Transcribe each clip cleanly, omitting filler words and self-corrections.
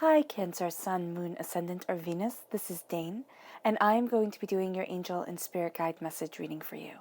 Hi, Cancer, Sun, Moon, Ascendant, or Venus. This is Dane, and I am going to be doing your angel and spirit guide message reading for you.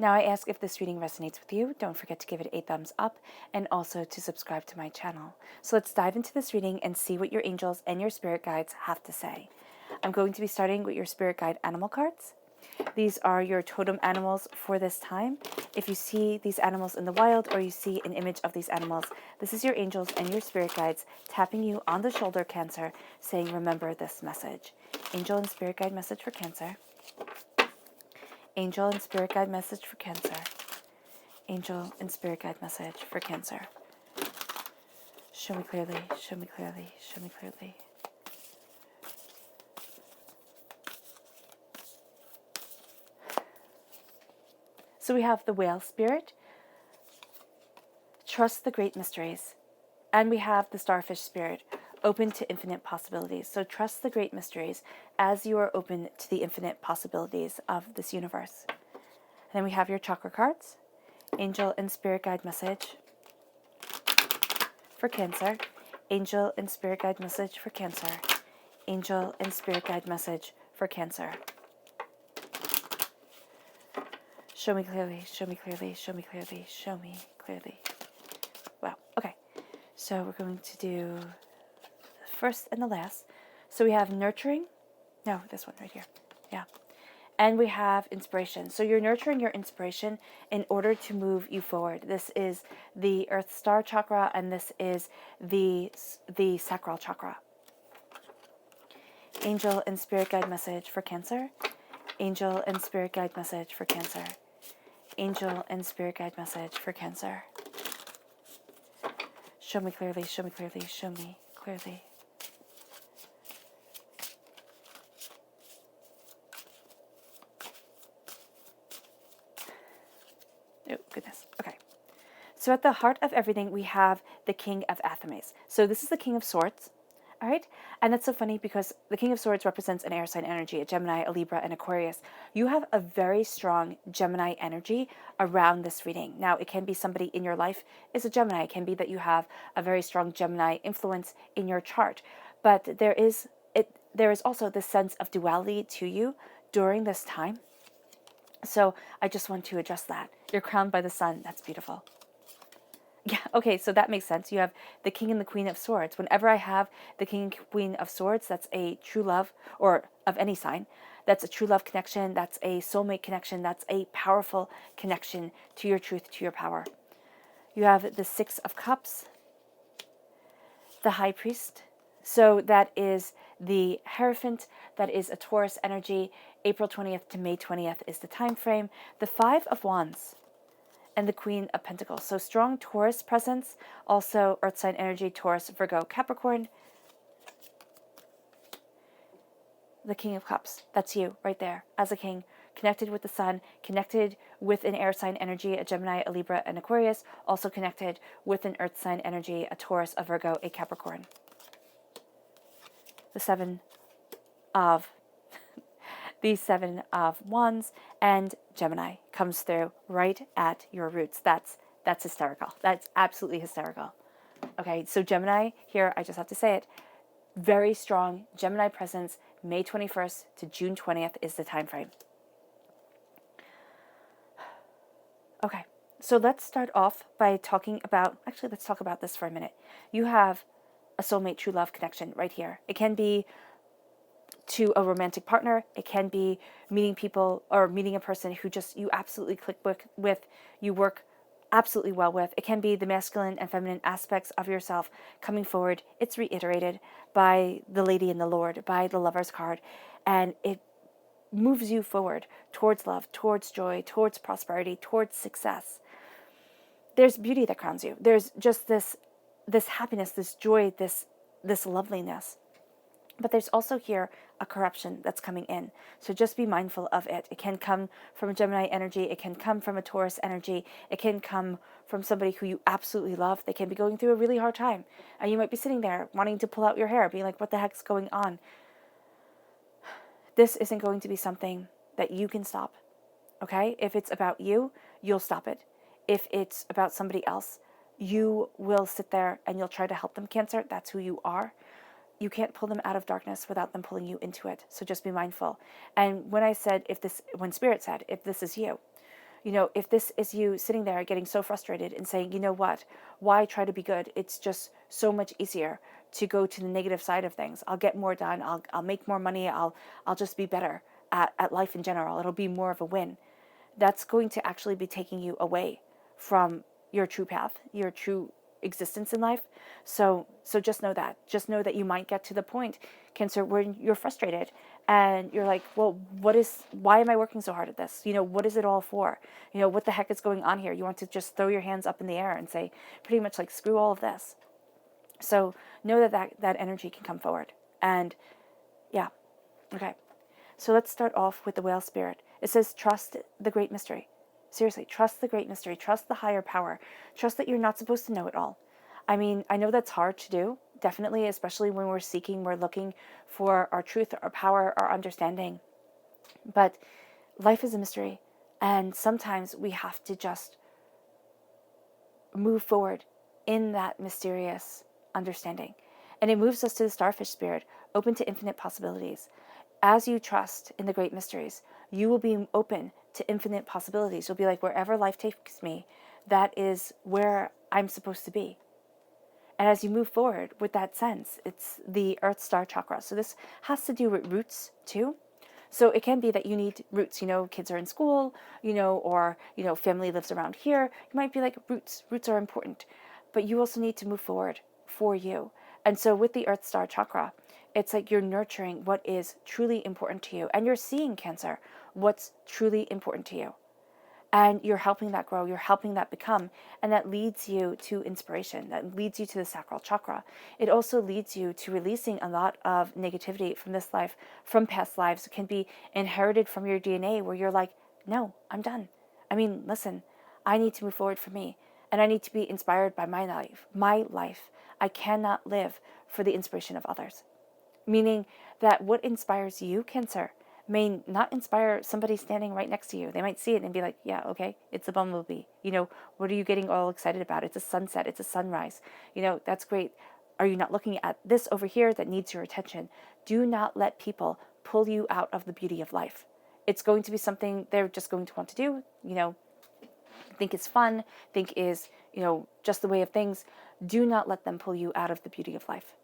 Now, I ask if this reading resonates with you. Don't forget to give it a thumbs up and also to subscribe to my channel. So let's dive into this reading and see what your angels and your spirit guides have to say. I'm going to be starting with your spirit guide animal cards. These are your totem animals for this time. If you see these animals in the wild or you see an image of these animals, this is your angels and your spirit guides tapping you on the shoulder, Cancer, saying, remember this message. Angel and spirit guide message for Cancer. Angel and spirit guide message for Cancer. Angel and spirit guide message for Cancer. Show me clearly, show me clearly, show me clearly. So we have the whale spirit, trust the great mysteries, and we have the starfish spirit, open to infinite possibilities. So trust the great mysteries as you are open to the infinite possibilities of this universe. And then we have your chakra cards, angel and spirit guide message for Cancer, angel and spirit guide message for Cancer, angel and spirit guide message for Cancer. Show me clearly, show me clearly, show me clearly, show me clearly. Wow, okay. So we're going to do the first and the last. So we have nurturing. No, this one right here. Yeah. And we have inspiration. So you're nurturing your inspiration in order to move you forward. This is the Earth Star Chakra, and this is the Sacral Chakra. Angel and Spirit Guide message for Cancer. Angel and Spirit Guide message for Cancer. Angel and Spirit Guide message for Cancer. Show me clearly, show me clearly, show me clearly. Oh, goodness. Okay. So at the heart of everything, we have the King of Athames. So this is the King of Swords. All right. And that's so funny because the King of Swords represents an air sign energy, a Gemini, a Libra, and Aquarius. You have a very strong Gemini energy around this reading. Now, it can be somebody in your life is a Gemini. It can be that you have a very strong Gemini influence in your chart. But there is also this sense of duality to you during this time. So I just want to address that. You're crowned by the sun. That's beautiful. Yeah, okay, so that makes sense. You have the King and the Queen of Swords. Whenever I have the King and Queen of Swords, that's a true love, or of any sign. That's a true love connection. That's a soulmate connection. That's a powerful connection to your truth, to your power. You have the Six of Cups, the High Priest. So that is the Hierophant. That is a Taurus energy. April 20th to May 20th is the time frame. The Five of Wands and the Queen of Pentacles. So strong Taurus presence, also earth sign energy, Taurus, Virgo, Capricorn. The King of Cups, that's you right there as a king, connected with the sun, connected with an air sign energy, a Gemini, a Libra, an Aquarius, also connected with an earth sign energy, a Taurus, a Virgo, a Capricorn. The Seven of Wands and Gemini comes through right at your roots. That's hysterical. That's absolutely hysterical. Okay, so Gemini here, I just have to say it, very strong Gemini presence. May 21st to June 20th is the time frame. Okay, so let's start off by talking about, actually let's talk about this for a minute. You have a soulmate true love connection right here. It can be to a romantic partner. It can be meeting people or meeting a person who just you absolutely click with, you work absolutely well with. It can be the masculine and feminine aspects of yourself coming forward. It's reiterated by the Lady and the Lord, by the Lover's card, and it moves you forward towards love, towards joy, towards prosperity, towards success. There's beauty that crowns you. There's just this happiness, this joy, this loveliness. But there's also here a corruption that's coming in. So just be mindful of it. It can come from a Gemini energy. It can come from a Taurus energy. It can come from somebody who you absolutely love. They can be going through a really hard time. And you might be sitting there wanting to pull out your hair, being like, what the heck's going on? This isn't going to be something that you can stop. Okay? If it's about you, you'll stop it. If it's about somebody else, you will sit there and you'll try to help them, Cancer. That's who you are. you can't pull them out of darkness without them pulling you into it. So just be mindful. And when Spirit said, if this is you, if this is you sitting there getting so frustrated and saying, you know what, why try to be good? It's just so much easier to go to the negative side of things. I'll get more done. I'll make more money. I'll just be better at life in general. It'll be more of a win. That's going to actually be taking you away from your true path, your true existence in life. So just know that. Just know that you might get to the point, Cancer, where you're frustrated and you're like, well, why am I working so hard at this? What is it all for? What the heck is going on here? You want to just throw your hands up in the air and say pretty much like, screw all of this. So know that energy can come forward. And yeah, okay. So let's start off with the whale spirit. It says, trust the great mystery. Seriously, trust the great mystery. Trust the higher power. Trust that you're not supposed to know it all. I mean, I know that's hard to do, definitely, especially when we're looking for our truth, our power, our understanding. But life is a mystery, and sometimes we have to just move forward in that mysterious understanding. And it moves us to the starfish spirit, open to infinite possibilities. As you trust in the great mysteries, you will be open to infinite possibilities. You'll be like, wherever life takes me, that is where I'm supposed to be. And as you move forward with that sense, it's the Earth Star Chakra. So this has to do with roots too. So it can be that you need roots, kids are in school, or, family lives around here. You might be like, roots are important. But you also need to move forward for you. And so with the Earth Star Chakra, it's like you're nurturing what is truly important to you. And you're seeing, Cancer, what's truly important to you. And you're helping that grow, you're helping that become, and that leads you to inspiration, that leads you to the sacral chakra. It also leads you to releasing a lot of negativity from this life, from past lives. It can be inherited from your DNA where you're like, no, I'm done. I mean, listen, I need to move forward for me, and I need to be inspired by my life. I cannot live for the inspiration of others. Meaning that what inspires you, Cancer, may not inspire somebody standing right next to you. They might see it and be like, yeah, okay, it's a bumblebee. What are you getting all excited about? It's a sunset, it's a sunrise. That's great. Are you not looking at this over here that needs your attention? Do not let people pull you out of the beauty of life. It's going to be something they're just going to want to do, think is fun, think is, just the way of things. Do not let them pull you out of the beauty of life.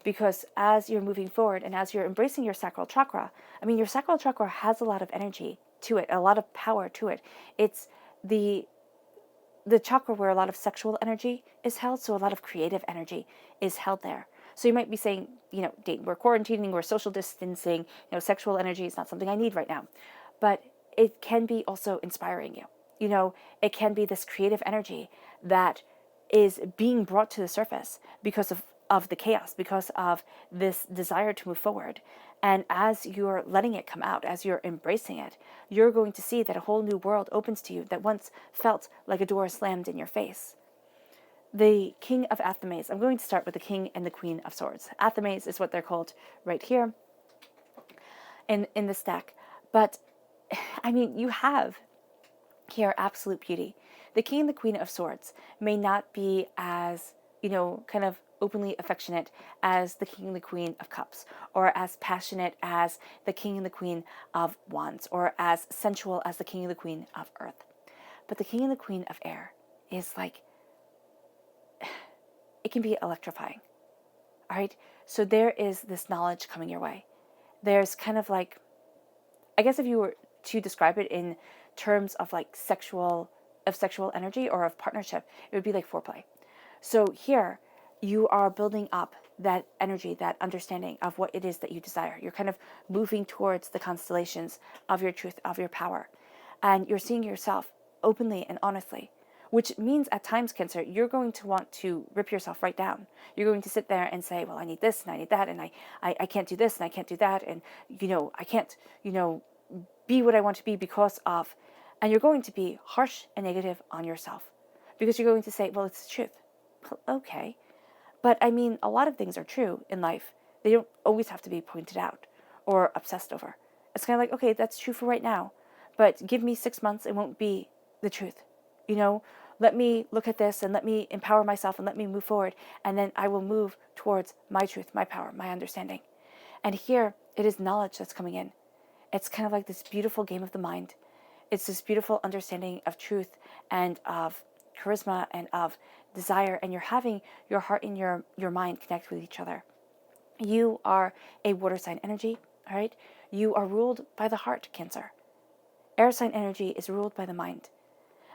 Because as you're moving forward and as you're embracing your sacral chakra, your sacral chakra has a lot of energy to it, a lot of power to it. It's the chakra where a lot of sexual energy is held, so a lot of creative energy is held there. So you might be saying, Dayton, we're quarantining, we're social distancing, sexual energy is not something I need right now. But it can be also inspiring you. It can be this creative energy that is being brought to the surface because of the chaos, because of this desire to move forward. And as you're letting it come out, as you're embracing it, you're going to see that a whole new world opens to you that once felt like a door slammed in your face. The King of Athames. I'm going to start with the King and the Queen of Swords. Athames is what they're called right here in this deck. But, you have here absolute beauty. The King and the Queen of Swords may not be as, kind of openly affectionate as the King and the Queen of Cups, or as passionate as the King and the Queen of Wands, or as sensual as the King and the Queen of Earth. But the King and the Queen of Air is like, it can be electrifying. All right? So there is this knowledge coming your way. There's kind of like, I guess if you were to describe it in terms of like sexual energy or of partnership, it would be like foreplay. So here, you are building up that energy, that understanding of what it is that you desire. You're kind of moving towards the constellations of your truth, of your power. And you're seeing yourself openly and honestly, which means at times, Cancer, you're going to want to rip yourself right down. You're going to sit there and say, well, I need this and I need that, and I can't do this and I can't do that, and, I can't, be what I want to be because of. And you're going to be harsh and negative on yourself because you're going to say, well, it's the truth. Well, okay. But a lot of things are true in life. They don't always have to be pointed out or obsessed over. It's kind of like, okay, that's true for right now, but give me 6 months, it won't be the truth. let me look at this and let me empower myself and let me move forward. And then I will move towards my truth, my power, my understanding. And here it is knowledge that's coming in. It's kind of like this beautiful game of the mind. It's this beautiful understanding of truth and of charisma and of desire. And you're having your heart and your mind connect with each other. You are a water sign energy, all right? You are ruled by the heart, Cancer. Air sign energy is ruled by the mind.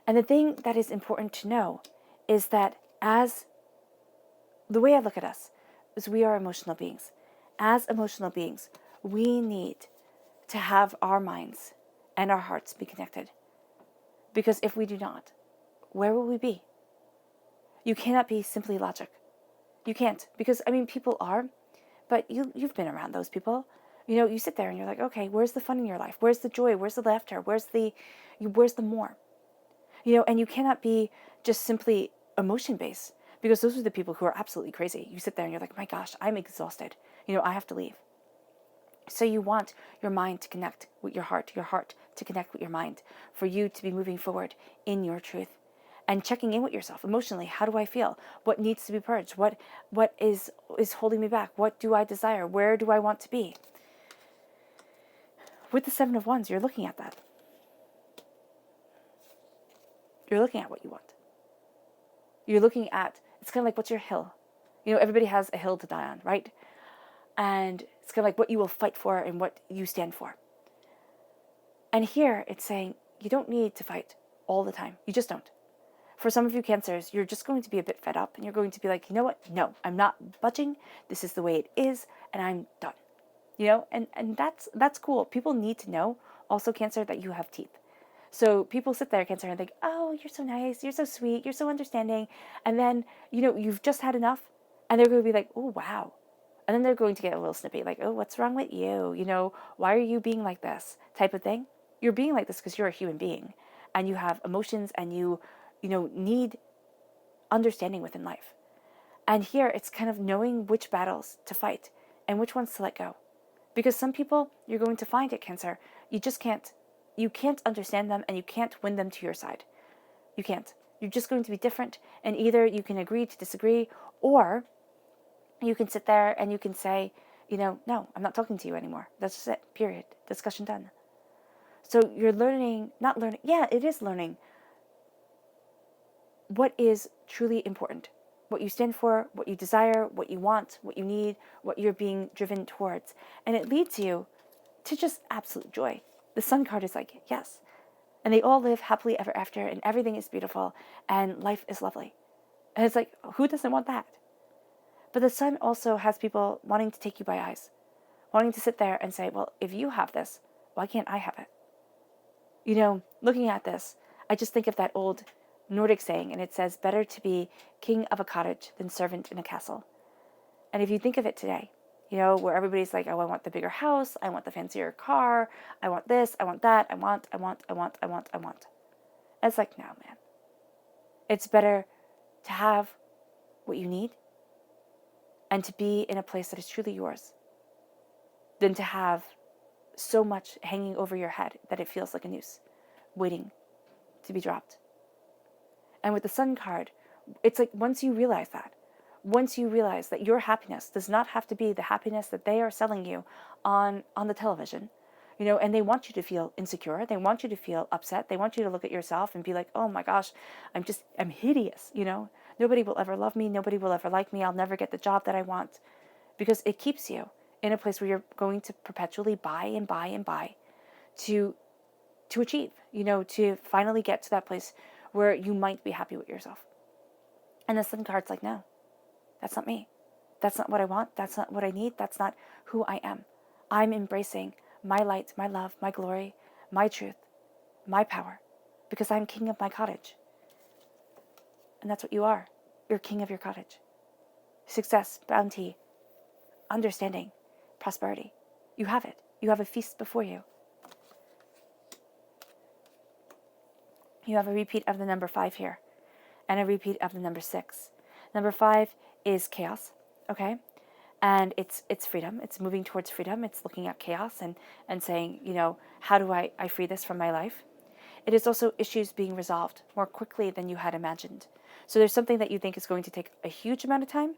And the thing that is important to know is that as the way I look at us is we are emotional beings. As emotional beings, we need to have our minds and our hearts be connected. Because if we do not, where will we be? You cannot be simply logic. You can't. Because, people are, but you've been around those people. You sit there and you're like, okay, where's the fun in your life? Where's the joy? Where's the laughter? Where's the more? And you cannot be just simply emotion-based, because those are the people who are absolutely crazy. You sit there and you're like, my gosh, I'm exhausted. I have to leave. So you want your mind to connect with your heart to connect with your mind, for you to be moving forward in your truth and checking in with yourself emotionally. How do I feel? What needs to be purged? What is holding me back? What do I desire? Where do I want to be? With the Seven of Wands, you're looking at that. You're looking at what you want. You're looking at, it's kind of like, what's your hill? Everybody has a hill to die on, right? And it's kind of like what you will fight for and what you stand for. And here it's saying you don't need to fight all the time. You just don't. For some of you Cancers, you're just going to be a bit fed up and you're going to be like, you know what? No, I'm not budging. This is the way it is and I'm done. And that's cool. People need to know also, Cancer, that you have teeth. So people sit there, Cancer, and think, oh, you're so nice, you're so sweet, you're so understanding. And then, you've just had enough. And they're going to be like, oh, wow. And then they're going to get a little snippy, like, oh, what's wrong with you? Why are you being like this type of thing? You're being like this because you're a human being. And you have emotions and you need understanding within life. And here it's kind of knowing which battles to fight and which ones to let go. Because some people, you're going to find it, Cancer, you can't understand them and you can't win them to your side. You can't. You're just going to be different, and either you can agree to disagree, or you can sit there and you can say, no, I'm not talking to you anymore. That's just it, period. Discussion done. So you're it is learning what is truly important, what you stand for, what you desire, what you want, what you need, what you're being driven towards. And it leads you to just absolute joy. The Sun card is like, yes. And they all live happily ever after, and everything is beautiful, and life is lovely. And it's like, who doesn't want that? But the Sun also has people wanting to take you by eyes, wanting to sit there and say, well, if you have this, why can't I have it? Looking at this, I just think of that old Nordic saying, and it says, better to be king of a cottage than servant in a castle. And if you think of it today, where everybody's like, oh, I want the bigger house, I want the fancier car, I want this, I want that, I want. It's like, no, man. It's better to have what you need and to be in a place that is truly yours than to have so much hanging over your head that it feels like a noose waiting to be dropped. And with the Sun card, it's like once you realize that your happiness does not have to be the happiness that they are selling you on the television, and they want you to feel insecure, they want you to feel upset, they want you to look at yourself and be like, oh my gosh, I'm hideous, nobody will ever love me, nobody will ever like me, I'll never get the job that I want, because it keeps you in a place where you're going to perpetually buy and buy and buy to achieve, to finally get to that place where you might be happy with yourself. And the Sun card's like, no, that's not me. That's not what I want. That's not what I need. That's not who I am. I'm embracing my light, my love, my glory, my truth, my power, because I'm king of my cottage. And that's what you are. You're king of your cottage. Success, bounty, understanding, prosperity. You have it. You have a feast before you. You have a repeat of the number 5 here, and a repeat of the number 6. Number 5 is chaos, okay? And it's freedom. It's moving towards freedom. It's looking at chaos and saying, how do I free this from my life? it is also issues being resolved more quickly than you had imagined. So there's something that you think is going to take a huge amount of time.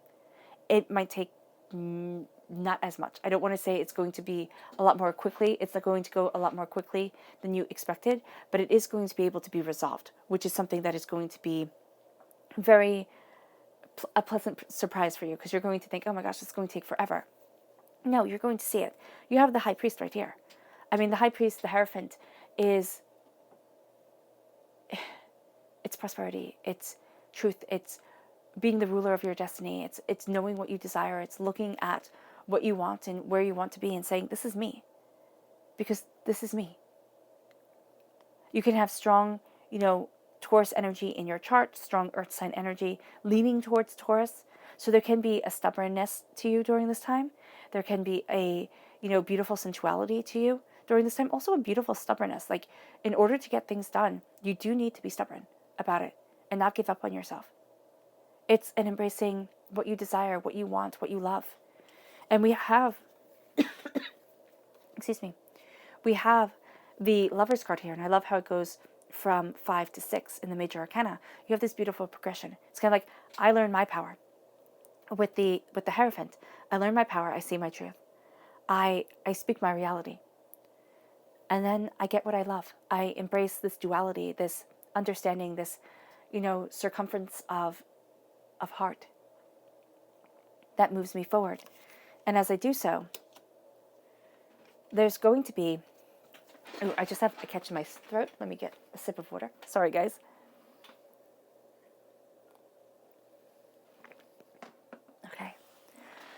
It might take not as much. I don't want to say it's going to be a lot more quickly. It's not going to go a lot more quickly than you expected, but it is going to be able to be resolved, which is something that is going to be very a pleasant surprise for you, because you're going to think, oh my gosh, it's going to take forever. No, you're going to see it. You have the high priest right here. I mean, the high priest, the Hierophant, it's prosperity, it's truth, it's being the ruler of your destiny, it's knowing what you desire, it's looking at what you want and where you want to be and saying, this is me, because this is me. You can have strong, Taurus energy in your chart, strong earth sign energy leaning towards Taurus. So there can be a stubbornness to you during this time. There can be a, beautiful sensuality to you during this time. Also a beautiful stubbornness. Like, in order to get things done, you do need to be stubborn about it and not give up on yourself. It's an embracing what you desire, what you want, what you love. And we have, excuse me, we have the Lover's card here, and I love how it goes from 5 to 6 in the major arcana. You have this beautiful progression. It's kind of like, I learn my power. With the Hierophant, I learn my power, I see my truth. I speak my reality. And then I get what I love. I embrace this duality, this understanding, this, circumference of heart that moves me forward. And as I do so, there's going to be, I just have a catch in my throat. Let me get a sip of water. Sorry, guys. Okay.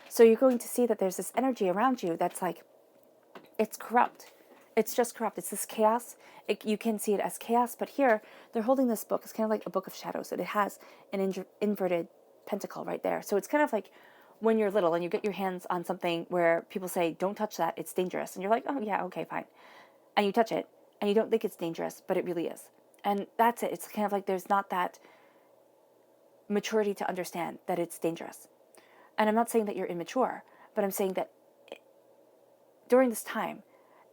So you're going to see that there's this energy around you that's like, it's corrupt. It's just corrupt. It's this chaos. You can see it as chaos, but here they're holding this book. It's kind of like a book of shadows. And it has an inverted pentacle right there. So it's kind of like when you're little and you get your hands on something where people say, don't touch that, it's dangerous. And you're like, oh yeah, okay, fine. And you touch it and you don't think it's dangerous, but it really is. And that's it. It's kind of like there's not that maturity to understand that it's dangerous. And I'm not saying that you're immature, but I'm saying that during this time,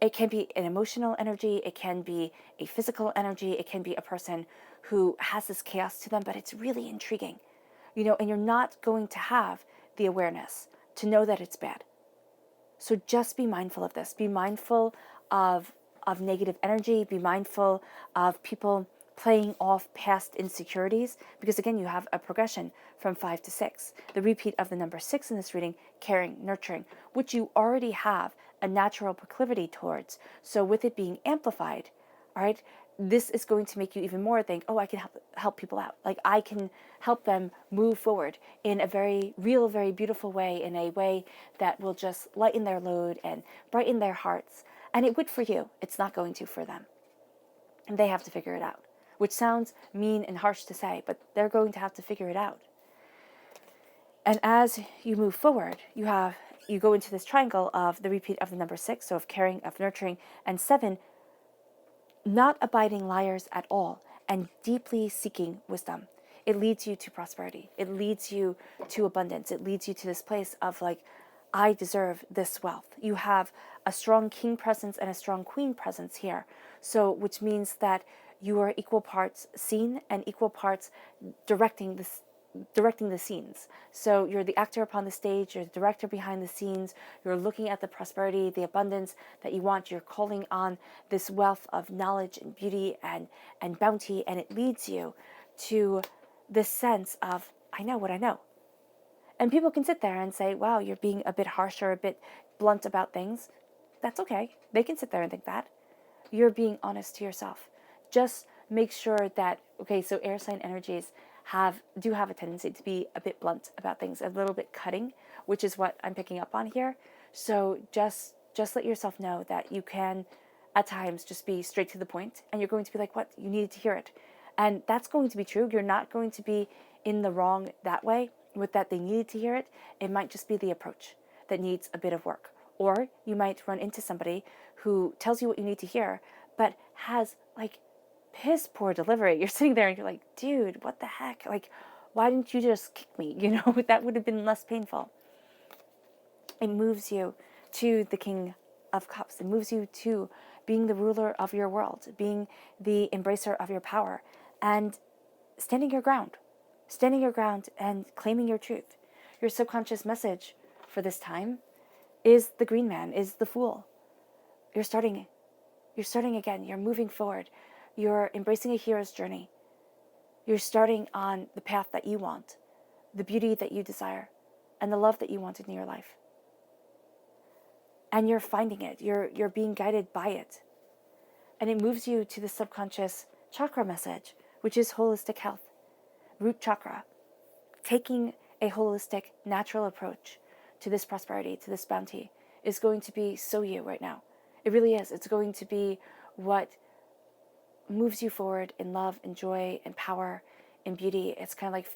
it can be an emotional energy, it can be a physical energy, it can be a person who has this chaos to them, but it's really intriguing, and you're not going to have the awareness to know that it's bad. So just be mindful of this. Be mindful of negative energy. Be mindful of people playing off past insecurities, because again, you have a progression from 5 to 6. The repeat of the number 6 in this reading, caring, nurturing, which you already have a natural proclivity towards. So with it being amplified, all right, this is going to make you even more think, oh, I can help people out. Like, I can help them move forward in a very real, very beautiful way, in a way that will just lighten their load and brighten their hearts. And it would for you. It's not going to for them. And they have to figure it out, which sounds mean and harsh to say, but they're going to have to figure it out. And as you move forward, you go into this triangle of the repeat of the number 6, so of caring, of nurturing, and 7, not abiding liars at all, and deeply seeking wisdom. It leads you to prosperity. It leads you to abundance. It leads you to this place of like, I deserve this wealth. You have a strong king presence and a strong queen presence here. So, which means that you are equal parts seen and equal parts directing the scenes. So you're the actor upon the stage, you're the director behind the scenes, you're looking at the prosperity, the abundance that you want, you're calling on this wealth of knowledge and beauty and bounty, and it leads you to this sense of, I know what I know. And people can sit there and say, wow, you're being a bit harsh or a bit blunt about things. That's okay. They can sit there and think that. You're being honest to yourself. Just make sure that, okay, so air sign energies do have a tendency to be a bit blunt about things, a little bit cutting, which is what I'm picking up on here. So just let yourself know that you can at times just be straight to the point, and you're going to be like, what? You needed to hear it. And that's going to be true. You're not going to be in the wrong that way with that they needed to hear it. It might just be the approach that needs a bit of work. Or you might run into somebody who tells you what you need to hear, but has like piss poor delivery. You're sitting there and you're like, dude, what the heck? Like, why didn't you just kick me? That would have been less painful. It moves you to the King of Cups. It moves you to being the ruler of your world, being the embracer of your power, and standing your ground and claiming your truth. Your subconscious message for this time is the Green Man, is the Fool. You're starting again. You're moving forward. You're embracing a hero's journey. You're starting on the path that you want, the beauty that you desire, and the love that you wanted in your life. And you're finding it. You're being guided by it. And it moves you to the subconscious chakra message, which is holistic health. Root chakra. Taking a holistic, natural approach to this prosperity, to this bounty, is going to be so you right now. It really is. It's going to be what moves you forward in love and joy and power and beauty. It's kind of like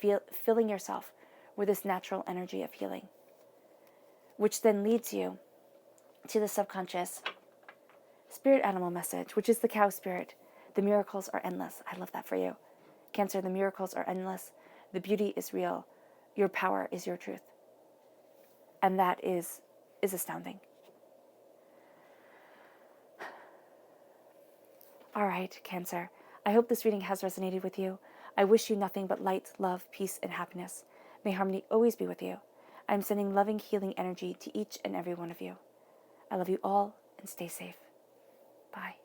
filling yourself with this natural energy of healing, which then leads you to the subconscious spirit animal message, which is the cow spirit. The miracles are endless. I love that for you. Cancer, the miracles are endless. The beauty is real. Your power is your truth. And that is astounding. All right, Cancer. I hope this reading has resonated with you. I wish you nothing but light, love, peace, and happiness. May harmony always be with you. I'm sending loving, healing energy to each and every one of you. I love you all, and stay safe. Bye.